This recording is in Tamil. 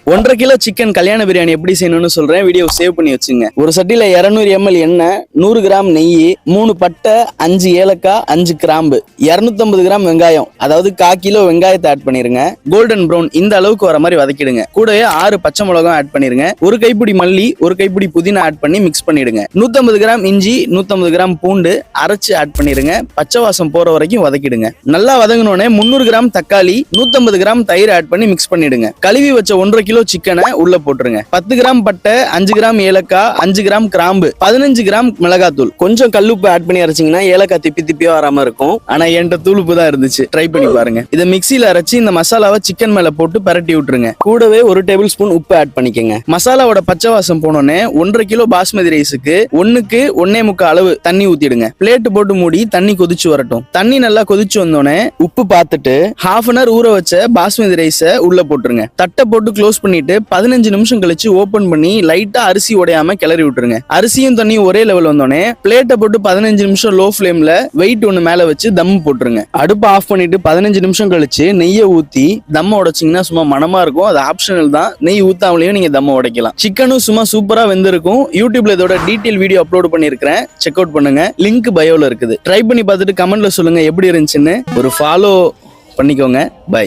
1.5 கிலோ சிக்கன் கல்யாண பிரியாணி எப்படி செய்யணும்னு சொல்றேன். வீடியோ சேவ் பண்ணி வச்சுங்க. ஒரு சட்டியில 200 ml எண்ணெய், 100 கிராம் நெய், 3 பட்டை, 5 ஏலக்காய், 5 கிராம்பு, 250 கிராம் வெங்காயம், அதாவது 1/4 கிலோ வெங்காயத்தை ஆட் பண்ணிருங்க. கோல்டன் ப்ரௌன் இந்த அளவுக்கு வர மாதிரி வதக்கிடுங்க. கூடவே 6 பச்சை மிளகாய் ஆட் பண்ணிருங்க. ஒரு கைப்பிடி மல்லி, ஒரு கைப்பிடி புதினா ஆட் பண்ணி மிக்ஸ் பண்ணிடுங்க. 150 கிராம் இஞ்சி, 150 கிராம் பூண்டு அரைச்சு ஆட் பண்ணிருங்க. பச்சை வாசம் போற வரைக்கும் வதக்கிடுங்க. நல்லா வதங்கினோடனே 300 கிராம் தக்காளி, 150 கிராம் தயிர் ஆட் பண்ணி மிக்ஸ் பண்ணிடுங்க. கழுவி வச்ச 1.5 கிலோ சிக்கனை உள்ள போட்டுருங்க. 10 கிராம் பட்டை, 5 கிராம் ஏலக்காய், 5 கிராம் கிராம்பு, 15 கிராம் மிளகாத்தூள், கொஞ்சம் கல்லுப்பு ஆட் பண்ணி அரைச்சிங்கன்னா ஏலக்காய் திப்பி திப்பியா வராம இருக்கும். ஆனா என்கிட்ட தூளுப்பு தான் இருந்துச்சு, ட்ரை பண்ணி பாருங்க. இதை மிக்சியில அரைச்சு இந்த மசாலாவை சிக்கன் மேல போட்டு பரட்டி விட்டுருங்க. கூடவே 1 டேபிள் ஸ்பூன் உப்பு ஆட் பண்ணிக்கங்க. மசாலாவோட பச்சை வாசம் போனோடனே 1.5 கிலோ பாஸ்மதி ரைஸுக்கு 1க்கு 1.25 அளவு தண்ணி ஊத்திடுங்க. பிளேட் போட்டு மூடி தண்ணி கொதிச்சு வரட்டும். தண்ணி நல்லா கொதிச்சு வந்தோடனே உப்பு பார்த்துட்டு 1/2 hour ஊற வச்ச பாஸ்மதி ரைஸை உள்ள போட்டுருங்க. தட்டை போட்டு க்ளோஸ் பண்ணிட்டு 15 நிமிஷம் கழிச்சு ஓபன் பண்ணி லைட்டா அரிசி உடையாம கிளறி விட்டுருங்க. அரிசியும் தண்ணியும் ஒரே லெவல் வந்தோடனே பிளேட்டை போட்டு 15 நிமிஷம் லோ ஃபிளேம்ல வெயிட் ஒண்ணு மேல வச்சு தம் போட்டுருங்க. அடுப்பு ஆஃப் பண்ணிட்டு 15 நிமிஷம் கழிச்சு நெய்யை ஊத்தி தம்ம உடைச்சிங்கன்னா சும்மா மனமா இருக்கும். அது ஆப்ஷனல் தான். நெய் ஊத்தாமலையும் நீங்க தம்ம உடைக்கலாம். சிக்கனும் சும்மா சூப்பரா வெந்திருக்கும். யூடியூப்ல இதோட டீடைல் வீடியோ அப்லோட் பண்ணிருக்கேன், செக் அவுட் பண்ணுங்க. லிங்க் பயோல இருக்குது. ட்ரை பண்ணி பார்த்துட்டு கமெண்ட்ல சொல்லுங்க எப்படி இருந்துச்சுன்னு. ஒரு ஃபாலோ பண்ணிக்கோங்க. பை.